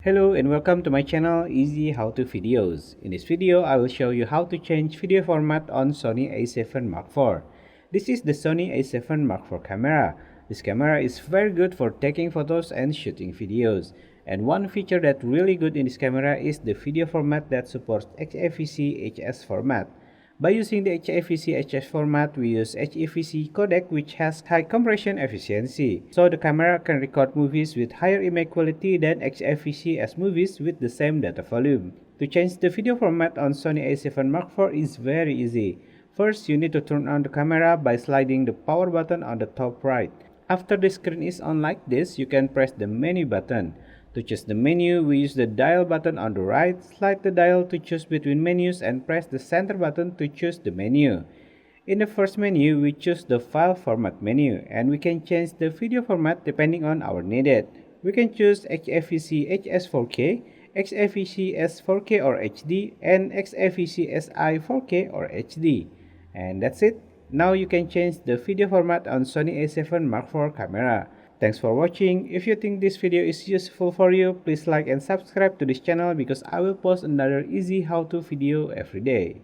Hello and welcome to my channel Easy How To Videos. In this video, I will show you how to change video format on Sony A7 Mark IV. This is the Sony A7 Mark IV camera. This camera is very good for taking photos and shooting videos. And one feature that really good in this camera is the video format that supports HEVC HS format. By using the HEVC HS format, we use HEVC codec which has high compression efficiency. So the camera can record movies with higher image quality than HEVC as movies with the same data volume. To change the video format on Sony A7 Mark IV is very easy. First, you need to turn on the camera by sliding the power button on the top right. After the screen is on like this, you can press the menu button. To choose the menu, we use the dial button on the right, slide the dial to choose between menus and press the center button to choose the menu. In the first menu, we choose the file format menu and we can change the video format depending on our needed. We can choose HEVC HS4K, XFCE S4K or HD, and XFCE SI 4K or HD. And that's it. Now you can change the video format on Sony A7 Mark IV camera. Thanks for watching. If you think this video is useful for you, please like and subscribe to this channel because I will post another easy how-to video every day.